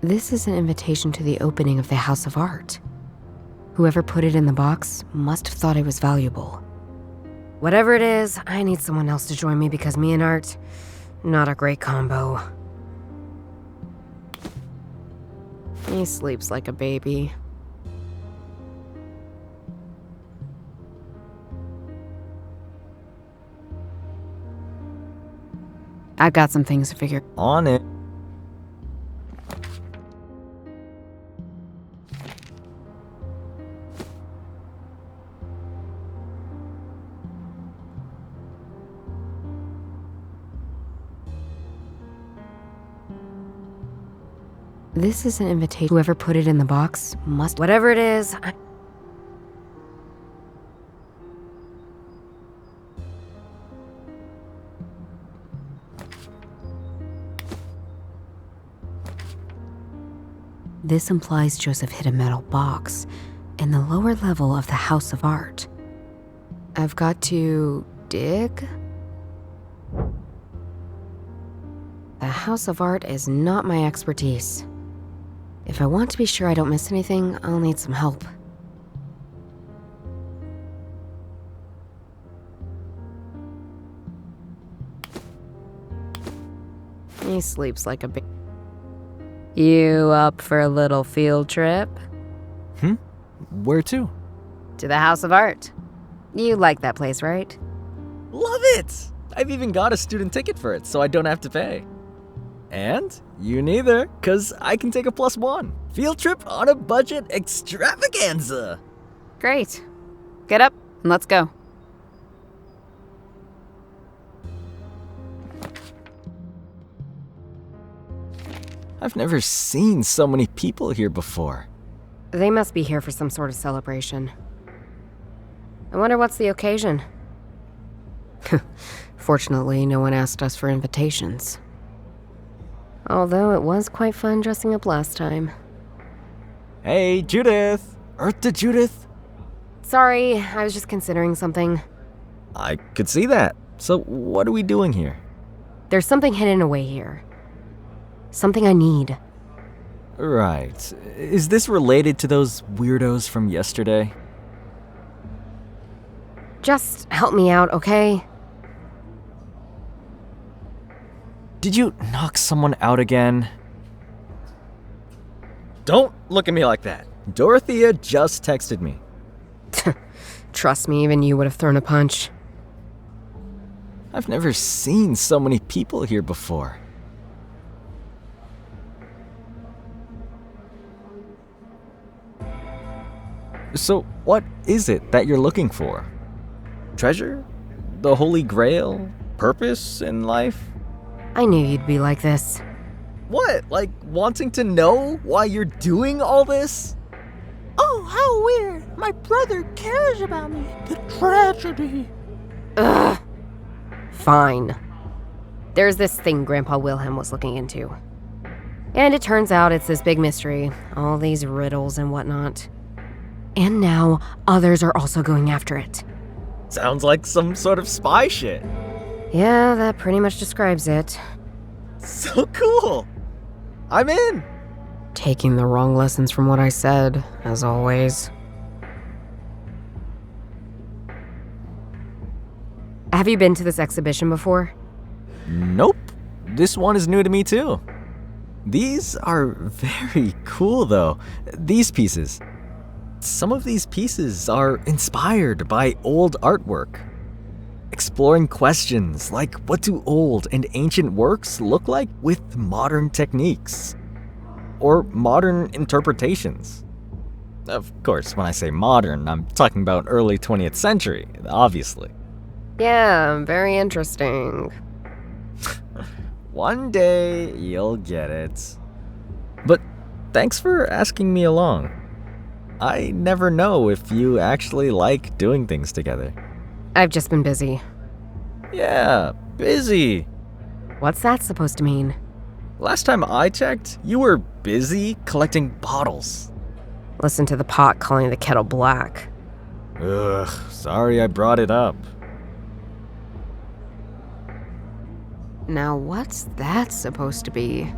This is an invitation to the opening of the House of Art. Whoever put it in the box must have thought it was valuable. Whatever it is, I need someone else to join me because me and Art, not a great combo. He sleeps like a baby. I've got some things to figure. On it. This is an invitation. Whoever put it in the box must. Whatever it is, This implies Joseph hid a metal box in the lower level of the House of Art. I've got to dig? The House of Art is not my expertise. If I want to be sure I don't miss anything, I'll need some help. He sleeps like a baby. You up for a little field trip? Where to? To the House of Art. You like that place, right? Love it! I've even got a student ticket for it, so I don't have to pay. And you neither, cause I can take a +1. Field trip on a budget extravaganza! Great. Get up and let's go. I've never seen so many people here before. They must be here for some sort of celebration. I wonder what's the occasion. Fortunately, no one asked us for invitations. Although it was quite fun dressing up last time. Hey, Judith! Earth to Judith? Sorry, I was just considering something. I could see that. So what are we doing here? There's something hidden away here. Something I need. Right. Is this related to those weirdos from yesterday? Just help me out, okay? Did you knock someone out again? Don't look at me like that. Dorothea just texted me. Trust me, even you would have thrown a punch. I've never seen so many people here before. So, what is it that you're looking for? Treasure? The Holy Grail? Purpose in life? I knew you'd be like this. What? Like wanting to know why you're doing all this? Oh, how weird. My brother cares about me. The tragedy. Ugh. Fine. There's this thing Grandpa Wilhelm was looking into. And it turns out it's this big mystery. All these riddles and whatnot. And now, others are also going after it. Sounds like some sort of spy shit. Yeah, that pretty much describes it. So cool. I'm in. Taking the wrong lessons from what I said, as always. Have you been to this exhibition before? Nope. This one is new to me too. These are very cool though. These pieces. Some of these pieces are inspired by old artwork. Exploring questions like what do old and ancient works look like with modern techniques? Or modern interpretations. Of course, when I say modern, I'm talking about early 20th century, obviously. Yeah, very interesting. One day, you'll get it. But thanks for asking me along. I never know if you actually like doing things together. I've just been busy. Yeah, busy. What's that supposed to mean? Last time I checked, you were busy collecting bottles. Listen to the pot calling the kettle black. Ugh, sorry I brought it up. Now what's that supposed to be?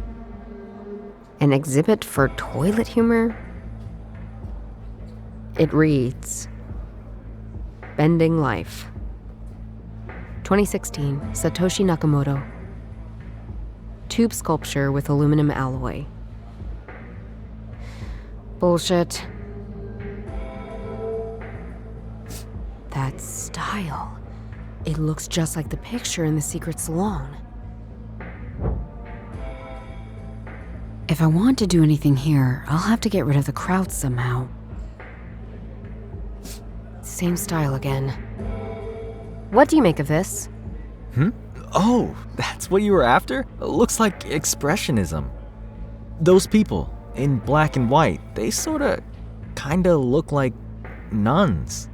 An exhibit for toilet humor? It reads, Bending Life. 2016, Satoshi Nakamoto. Tube sculpture with aluminum alloy. Bullshit. That style. It looks just like the picture in the secret salon. If I want to do anything here, I'll have to get rid of the crowd somehow. Same style again. What do you make of this? Oh, that's what you were after? Looks like expressionism. Those people in black and white, they kinda look like nuns.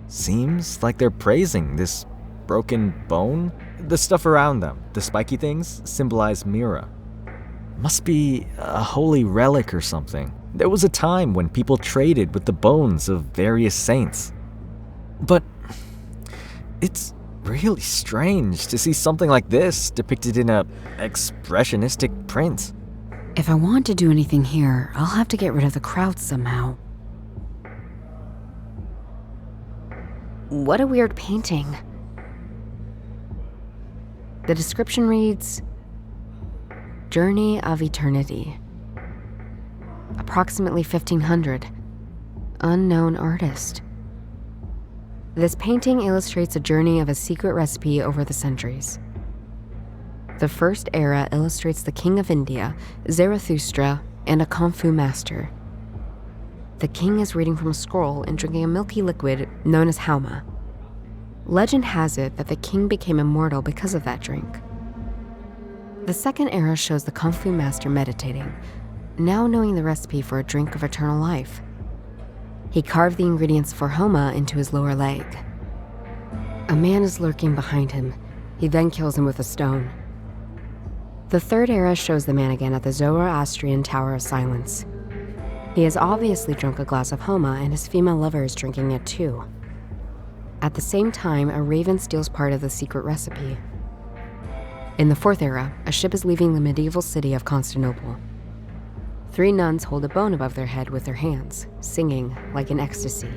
Seems like they're praising this broken bone. The stuff around them, the spiky things, symbolize Mira. Must be a holy relic or something. There was a time when people traded with the bones of various saints. But it's really strange to see something like this depicted in a expressionistic print. If I want to do anything here, I'll have to get rid of the crowd somehow. What a weird painting. The description reads, Journey of Eternity. Approximately 1500. Unknown artist. This painting illustrates a journey of a secret recipe over the centuries. The first era illustrates the king of India, Zarathustra, and a kung fu master. The king is reading from a scroll and drinking a milky liquid known as Hauma. Legend has it that the king became immortal because of that drink. The second era shows the kung fu master meditating, now knowing the recipe for a drink of eternal life. He carved the ingredients for Hauma into his lower leg. A man is lurking behind him. He then kills him with a stone. The third era shows the man again at the Zoroastrian Tower of Silence. He has obviously drunk a glass of Hauma, and his female lover is drinking it too. At the same time, a raven steals part of the secret recipe. In the fourth era, a ship is leaving the medieval city of Constantinople. 3 nuns hold a bone above their head with their hands, singing like in ecstasy.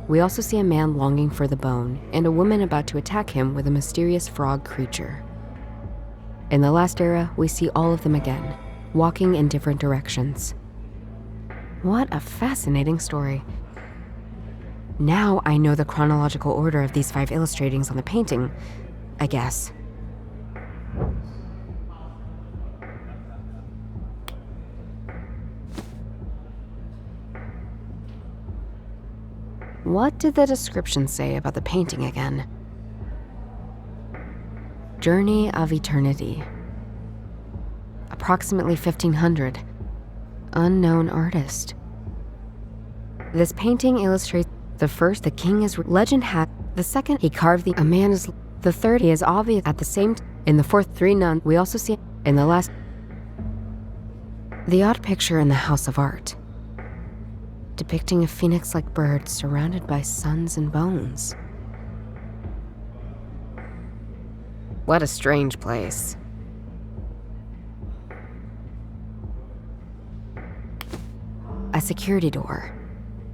We also see a man longing for the bone, and a woman about to attack him with a mysterious frog creature. In the last era, we see all of them again, walking in different directions. What a fascinating story. Now I know the chronological order of these 5 illustratings on the painting, I guess. What did the description say about the painting again? Journey of Eternity. Approximately 1500. Unknown artist. This painting illustrates the first, the king is legend had. The second, he carved a man is. The third, he is obvious at the same. In the fourth, 3 nuns. We also see in the last. The odd picture in the House of Art, depicting a phoenix-like bird surrounded by suns and bones. What a strange place. A security door.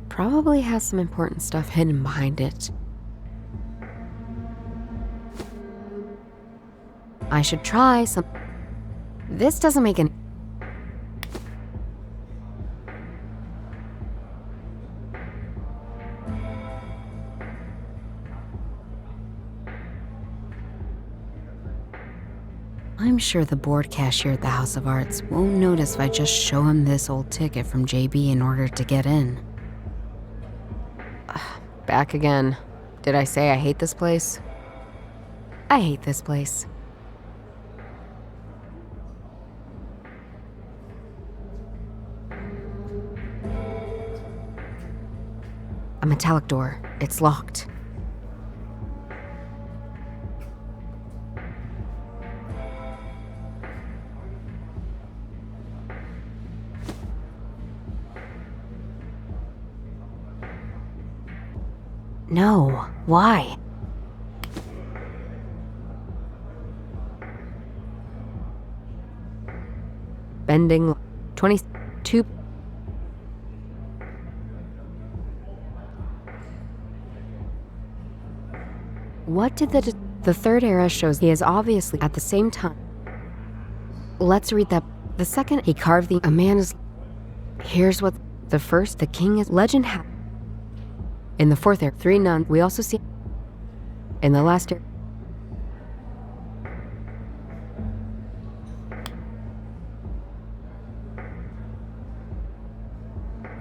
Probably has some important stuff hidden behind it. I should try some. This doesn't make any. I'm sure the board cashier at the House of Arts won't notice if I just show him this old ticket from JB in order to get in. Back again. Did I say I hate this place? I hate this place. A metallic door. It's locked. No, why? ending 22. What did the third era shows he is obviously at the same time. Let's read that. The second he carved a man is. Here's what the first, the king is legend happened. In the fourth era, 3 nuns. We also see in the last era.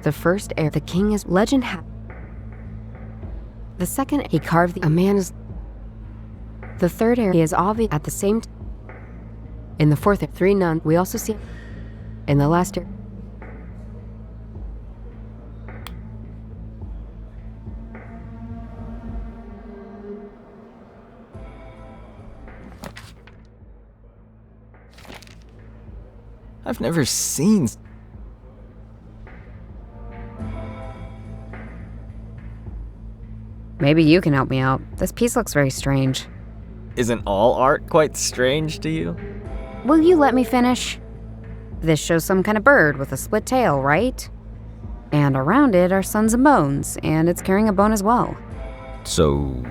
The first era, the king is legend happened. The second he carved a man is. The third era, he is obvious at the same time. In the fourth era, 3 nuns. We also see in the last era. I've never seen. Maybe you can help me out. This piece looks very strange. Isn't all art quite strange to you? Will you let me finish? This shows some kind of bird with a split tail, right? And around it are sons and bones, and it's carrying a bone as well. So,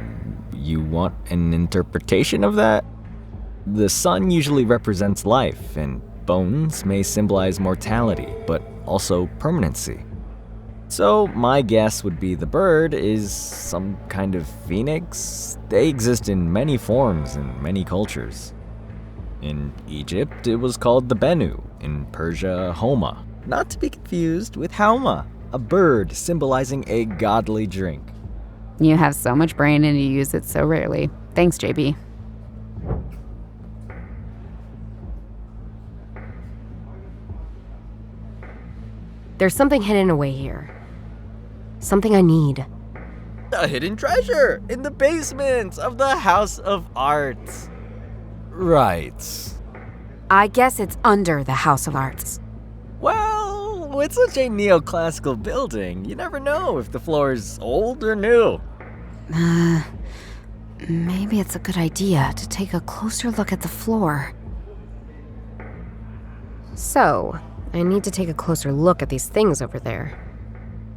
you want an interpretation of that? The sun usually represents life, and bones may symbolize mortality, but also permanency. So, my guess would be the bird is some kind of phoenix. They exist in many forms in many cultures. In Egypt, it was called the Bennu. In Persia, Hauma. Not to be confused with Hauma, a bird symbolizing a godly drink. You have so much brain and you use it so rarely. Thanks, JB. There's something hidden away here. Something I need. A hidden treasure in the basement of the House of Arts. Right. I guess it's under the House of Arts. Well, with such a neoclassical building, you never know if the floor is old or new. Maybe it's a good idea to take a closer look at the floor. So, I need to take a closer look at these things over there.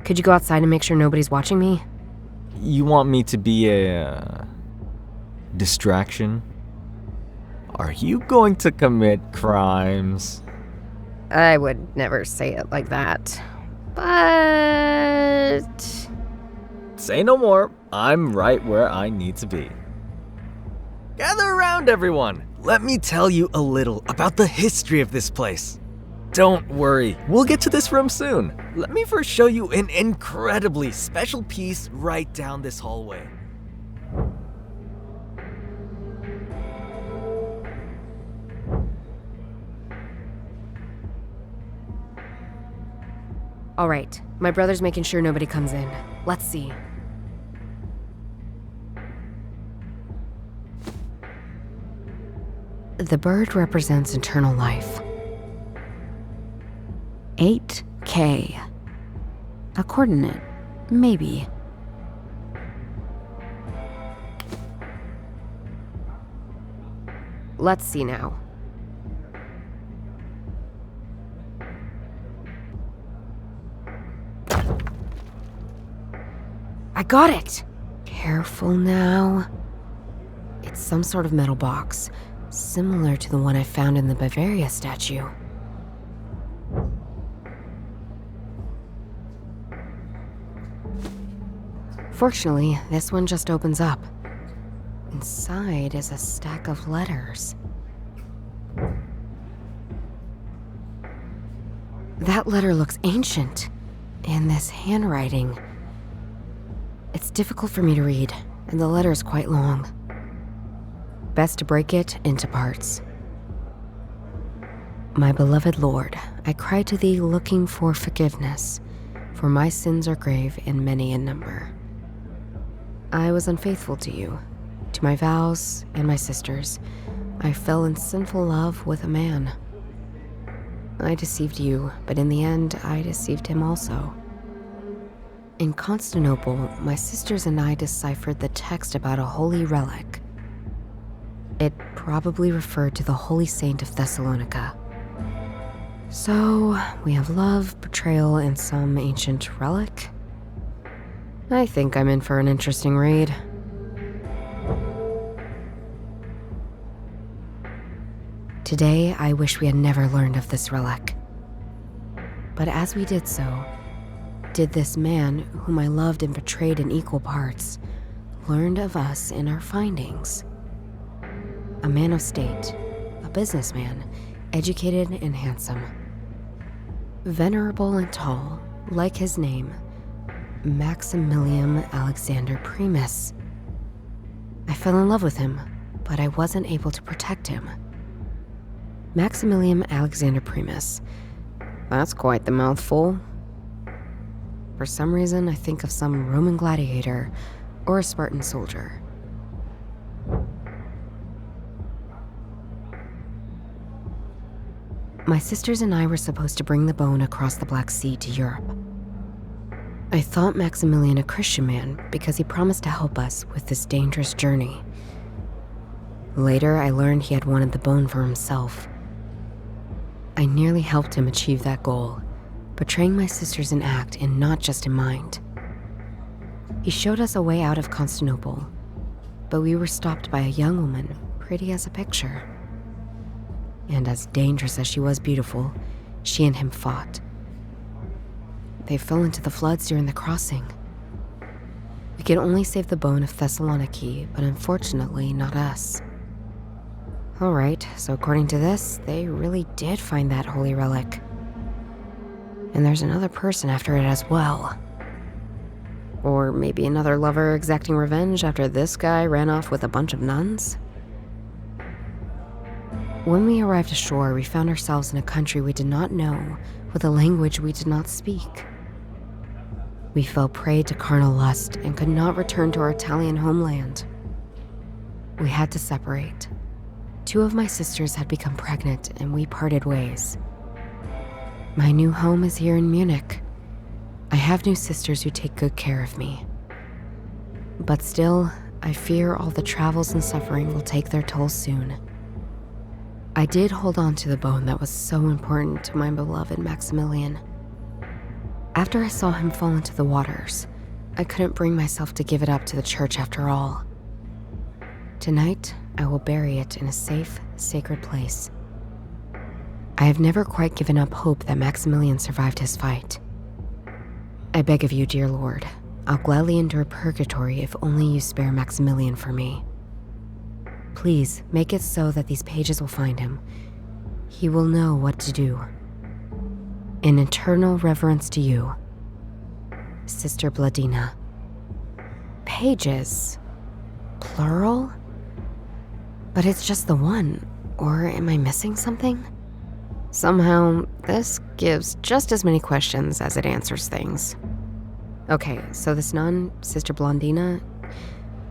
Could you go outside and make sure nobody's watching me? You want me to be a distraction? Are you going to commit crimes? I would never say it like that. But... Say no more. I'm right where I need to be. Gather around, everyone. Let me tell you a little about the history of this place. Don't worry, we'll get to this room soon. Let me first show you an incredibly special piece right down this hallway. All right, my brother's making sure nobody comes in. Let's see. The bird represents eternal life. 8K. A coordinate, maybe. Let's see now. I got it! Careful now. It's some sort of metal box, similar to the one I found in the Bavaria statue. Fortunately, this one just opens up. Inside is a stack of letters. That letter looks ancient, and this handwriting. It's difficult for me to read, and the letter is quite long. Best to break it into parts. My beloved Lord, I cry to thee looking for forgiveness, for my sins are grave and many in number. I was unfaithful to you, to my vows and my sisters. I fell in sinful love with a man. I deceived you, but in the end, I deceived him also. In Constantinople, my sisters and I deciphered the text about a holy relic. It probably referred to the holy saint of Thessalonica. So, we have love, betrayal, and some ancient relic. I think I'm in for an interesting read. Today, I wish we had never learned of this relic. But as we did so, did this man, whom I loved and betrayed in equal parts, learned of us in our findings. A man of state, a businessman, educated and handsome. Venerable and tall, like his name, Maximilian Alexander Primus. I fell in love with him, but I wasn't able to protect him. Maximilian Alexander Primus. That's quite the mouthful. For some reason, I think of some Roman gladiator or a Spartan soldier. My sisters and I were supposed to bring the bone across the Black Sea to Europe. I thought Maximilian a Christian man because he promised to help us with this dangerous journey. Later, I learned he had wanted the bone for himself. I nearly helped him achieve that goal, betraying my sisters in act and not just in mind. He showed us a way out of Constantinople, but we were stopped by a young woman, pretty as a picture. And as dangerous as she was beautiful, she and him fought. They fell into the floods during the crossing. We could only save the bone of Thessaloniki, but unfortunately not us. Alright, so according to this, they really did find that holy relic. And there's another person after it as well. Or maybe another lover exacting revenge after this guy ran off with a bunch of nuns? When we arrived ashore, we found ourselves in a country we did not know, with a language we did not speak. We fell prey to carnal lust and could not return to our Italian homeland. We had to separate. 2 of my sisters had become pregnant and we parted ways. My new home is here in Munich. I have new sisters who take good care of me. But still, I fear all the travels and suffering will take their toll soon. I did hold on to the bone that was so important to my beloved Maximilian. After I saw him fall into the waters, I couldn't bring myself to give it up to the church after all. Tonight, I will bury it in a safe, sacred place. I have never quite given up hope that Maximilian survived his fight. I beg of you, dear Lord, I'll gladly endure purgatory if only you spare Maximilian for me. Please make it so that these pages will find him. He will know what to do. In eternal reverence to you, Sister Bladina. Pages? Plural? But it's just the one, or am I missing something? Somehow, this gives just as many questions as it answers things. Okay, so this nun, Sister Blondina,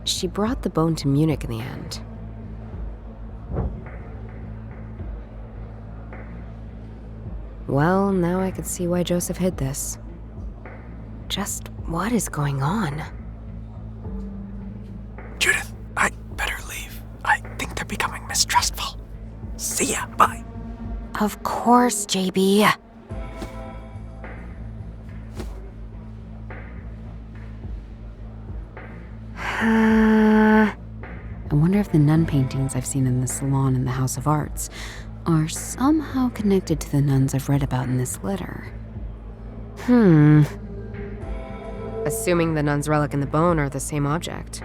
she brought the bone to Munich in the end. Well, now I could see why Joseph hid this. Just what is going on? Judith, I better leave. I think they're becoming mistrustful. See ya, bye. Of course, JB. I wonder if the nun paintings I've seen in the salon in the House of Arts are somehow connected to the nuns I've read about in this letter. Assuming the nun's relic and the bone are the same object.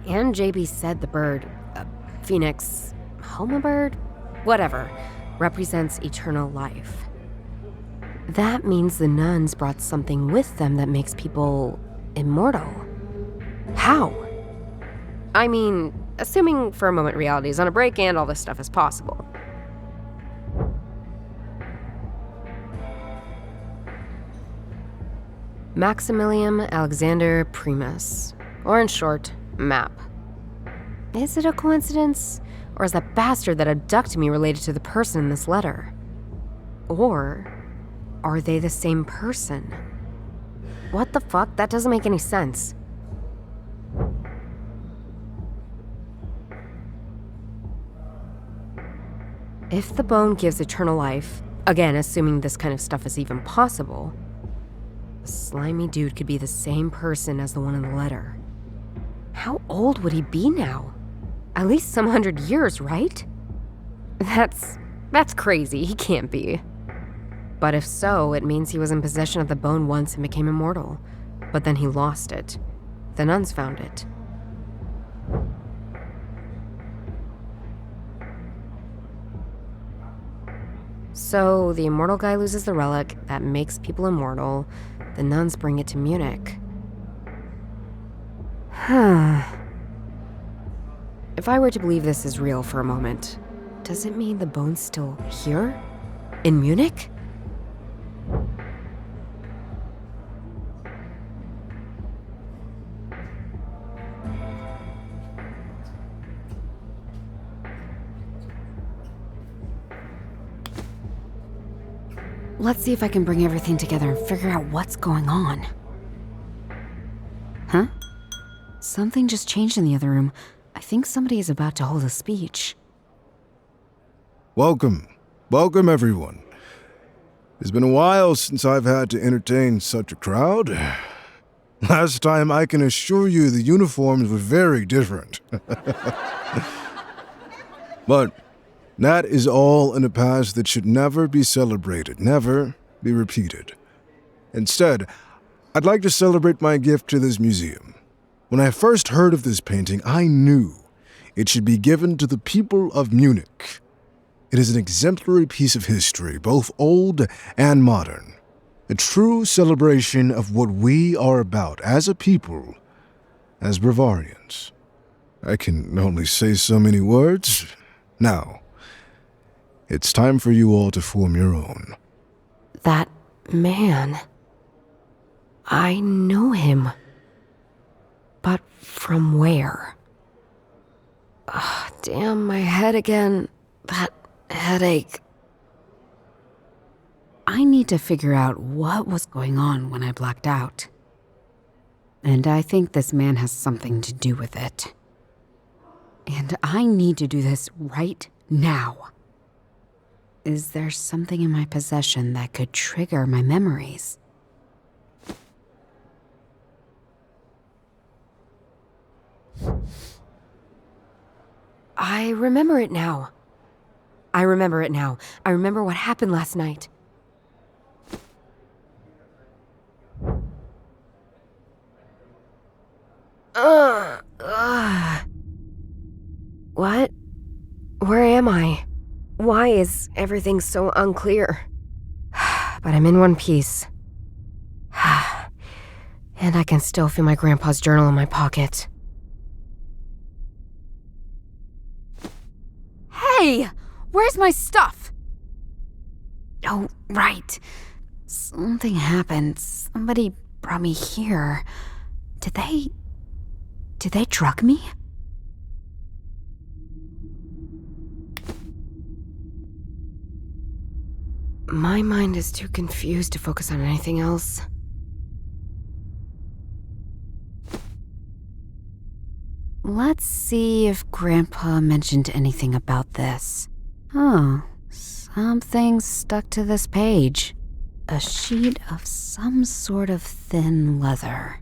And JB said the bird, phoenix, Hauma bird, whatever, represents eternal life. That means the nuns brought something with them that makes people immortal. How? I mean, assuming for a moment reality is on a break and all this stuff is possible. Maximilian Alexander Primus, or in short, MAP. Is it a coincidence? Or is that bastard that abducted me related to the person in this letter? Or are they the same person? What the fuck? That doesn't make any sense. If the bone gives eternal life, Again, assuming this kind of stuff is even possible. The slimy dude could be the same person as the one in the letter. How old would he be now? At least some 100 years, right? That's crazy. He can't be. But if so, it means he was in possession of the bone once and became immortal. But then he lost it. The nuns found it. So the immortal guy loses the relic that makes people immortal. The nuns bring it to Munich. If I were to believe this is real for a moment, does it mean the bone's still here? In Munich? Let's see if I can bring everything together and figure out what's going on. Huh? Something just changed in the other room. I think somebody is about to hold a speech. Welcome. Welcome, everyone. It's been a while since I've had to entertain such a crowd. Last time, I can assure you the uniforms were very different. But that is all in a past that should never be celebrated, never be repeated. Instead, I'd like to celebrate my gift to this museum. When I first heard of this painting, I knew it should be given to the people of Munich. It is an exemplary piece of history, both old and modern. A true celebration of what we are about as a people, as Bavarians. I can only say so many words. Now, it's time for you all to form your own. That man. I know him. But from where? Damn, my head again. That headache. I need to figure out what was going on when I blacked out. And I think this man has something to do with it. And I need to do this right now. Is there something in my possession that could trigger my memories? I remember it now. I remember what happened last night. What? Where am I? Why is everything so unclear? But I'm in one piece. And I can still feel my grandpa's journal in my pocket. Hey! Where's my stuff? Oh, right. Something happened. Somebody brought me here. Did they drug me? My mind is too confused to focus on anything else. Let's see if Grandpa mentioned anything about this. Oh, something stuck to this page. A sheet of some sort of thin leather.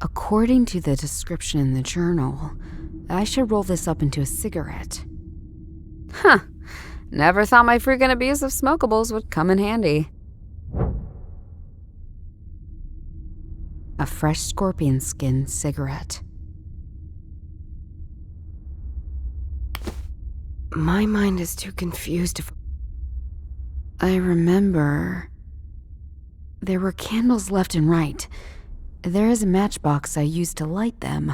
According to the description in the journal, I should roll this up into a cigarette. Huh. Never thought my freaking abuse of smokables would come in handy. A fresh scorpion skin cigarette. My mind is too confused to... I remember... There were candles left and right. There is a matchbox I used to light them.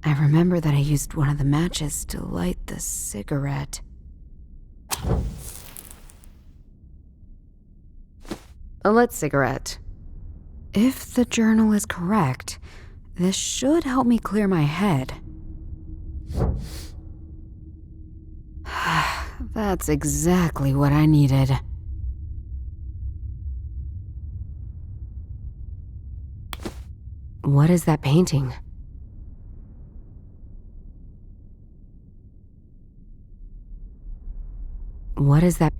I remember that I used one of the matches to light the cigarette. A lit cigarette. If the journal is correct, this should help me clear my head. That's exactly what I needed. What is that painting? What is that?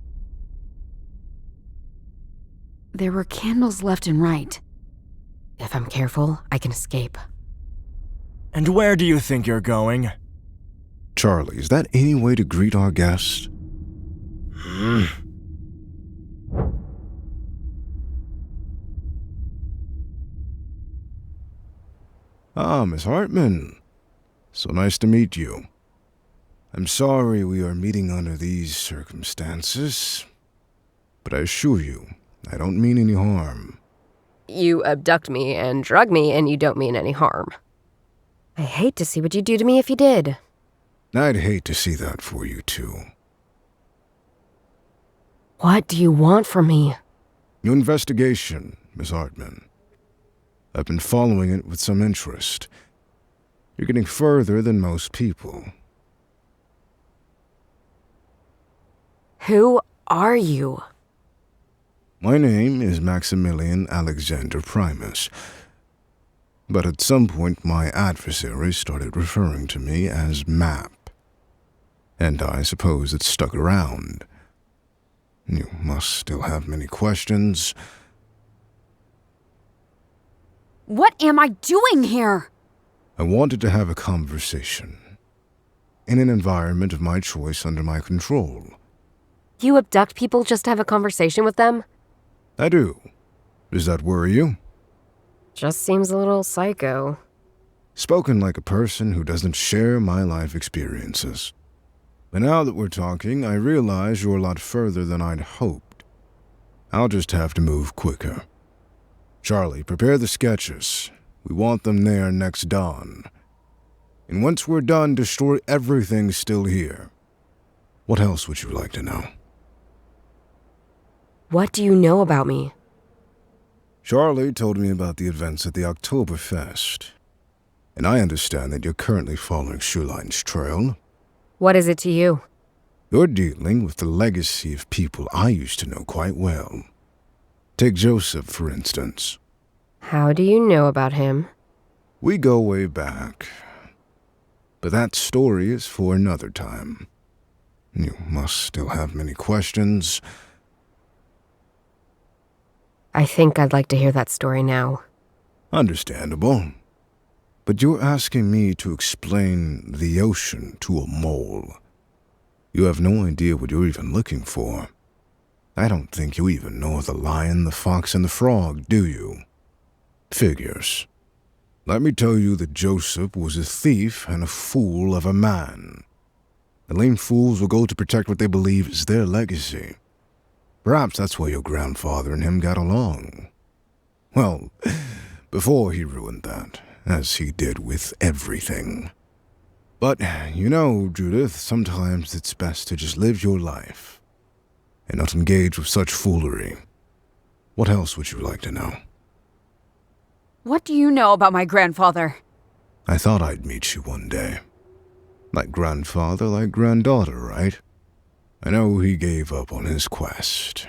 There were candles left and right. If I'm careful, I can escape. And where do you think you're going? Charlie, is that any way to greet our guest? Ah, Miss Hartman. So nice to meet you. I'm sorry we are meeting under these circumstances, but I assure you, I don't mean any harm. You abduct me and drug me, and you don't mean any harm. I hate to see what you'd do to me if you did. I'd hate to see that for you, too. What do you want from me? Your investigation, Miss Hartman. I've been following it with some interest. You're getting further than most people. Who are you? My name is Maximilian Alexander Primus, but at some point my adversary started referring to me as Map, and I suppose it stuck around. You must still have many questions. What am I doing here? I wanted to have a conversation, in an environment of my choice under my control. You abduct people just to have a conversation with them? I do. Does that worry you? Just seems a little psycho. Spoken like a person who doesn't share my life experiences. But now that we're talking, I realize you're a lot further than I'd hoped. I'll just have to move quicker. Charlie, prepare the sketches. We want them there next dawn. And once we're done, destroy everything still here. What else would you like to know? What do you know about me? Charlie told me about the events at the Oktoberfest. And I understand that you're currently following Schulein's trail. What is it to you? You're dealing with the legacy of people I used to know quite well. Take Joseph, for instance. How do you know about him? We go way back. But that story is for another time. You must still have many questions. I think I'd like to hear that story now. Understandable. But you're asking me to explain the ocean to a mole. You have no idea what you're even looking for. I don't think you even know the lion, the fox, and the frog, do you? Figures. Let me tell you that Joseph was a thief and a fool of a man. The lame fools will go to protect what they believe is their legacy. Perhaps that's why your grandfather and him got along. Well, before he ruined that, as he did with everything. But, you know, Judith, sometimes it's best to just live your life and not engage with such foolery. What else would you like to know? What do you know about my grandfather? I thought I'd meet you one day. Like grandfather, like granddaughter, right? I know he gave up on his quest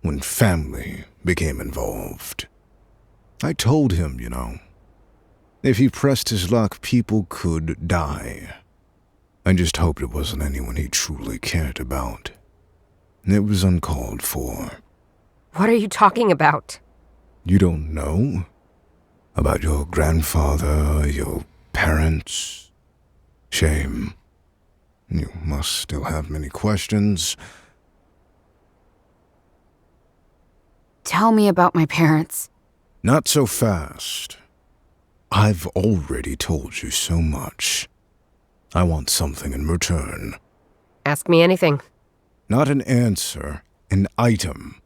when family became involved. I told him, you know, if he pressed his luck, people could die. I just hoped it wasn't anyone he truly cared about. It was uncalled for. What are you talking about? You don't know? About your grandfather, your parents? Shame. You must still have many questions. Tell me about my parents. Not so fast. I've already told you so much. I want something in return. Ask me anything. Not an answer, an item.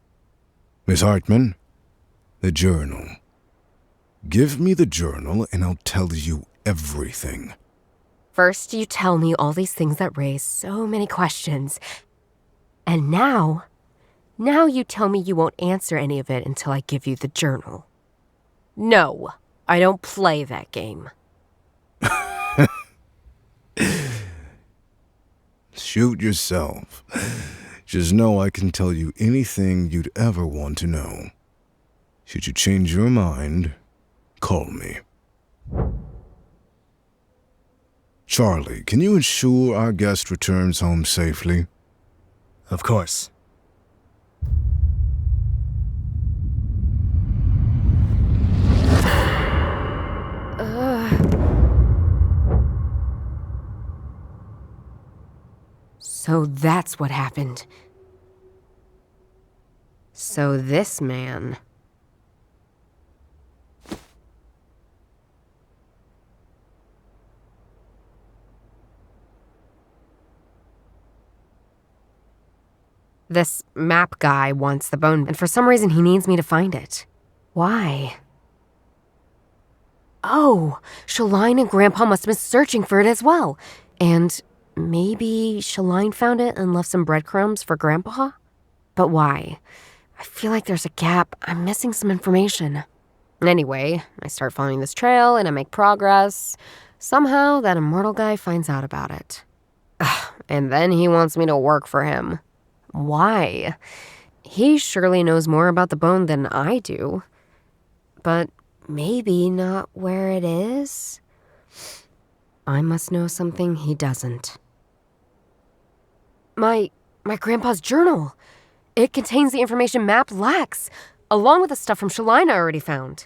Miss Hartman, the journal. Give me the journal and I'll tell you everything. First, you tell me all these things that raise so many questions. And now you tell me you won't answer any of it until I give you the journal. No, I don't play that game. Shoot yourself. Just know I can tell you anything you'd ever want to know. Should you change your mind, call me. Charlie, can you ensure our guest returns home safely? Of course. So that's what happened. So this man... This map guy wants the bone, and for some reason he needs me to find it. Why? Oh, Shaline and Grandpa must have been searching for it as well. And maybe Shaline found it and left some breadcrumbs for Grandpa? But why? I feel like there's a gap. I'm missing some information. Anyway, I start following this trail and I make progress. Somehow, that immortal guy finds out about it. And then he wants me to work for him. Why? He surely knows more about the bone than I do. But maybe not where it is? I must know something he doesn't. My grandpa's journal. It contains the information Map lacks, along with the stuff from Shaline I already found.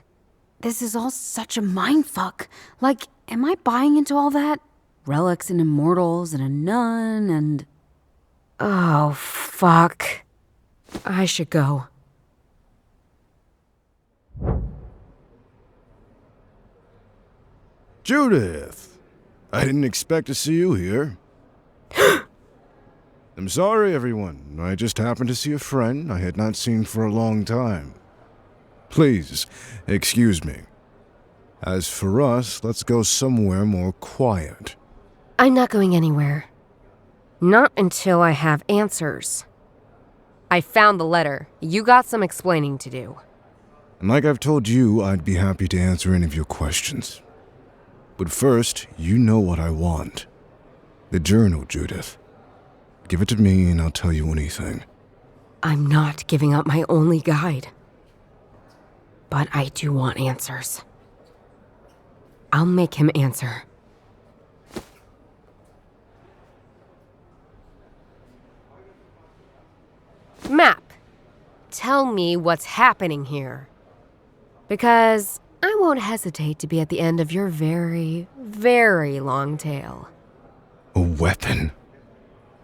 This is all such a mindfuck. Like, am I buying into all that? Relics and immortals and a nun and... Oh, fuck. I should go. Judith! I didn't expect to see you here. I'm sorry, everyone. I just happened to see a friend I had not seen for a long time. Please, excuse me. As for us, let's go somewhere more quiet. I'm not going anywhere. Not until I have answers. I found the letter. You got some explaining to do. And like I've told you, I'd be happy to answer any of your questions. But first, you know what I want. The journal, Judith. Give it to me and I'll tell you anything. I'm not giving up my only guide. But I do want answers. I'll make him answer. Map, tell me what's happening here. Because I won't hesitate to be at the end of your very, very long tale. A weapon?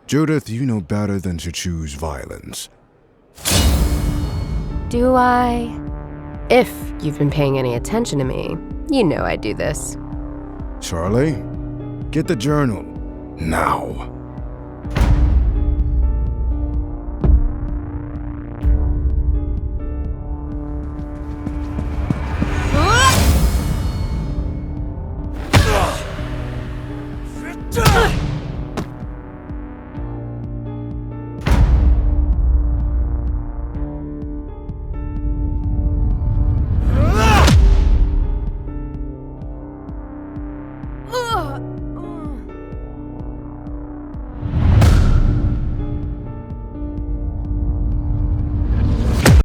Judith, you know better than to choose violence. Do I? If you've been paying any attention to me, you know I do this. Charlie, get the journal. Now.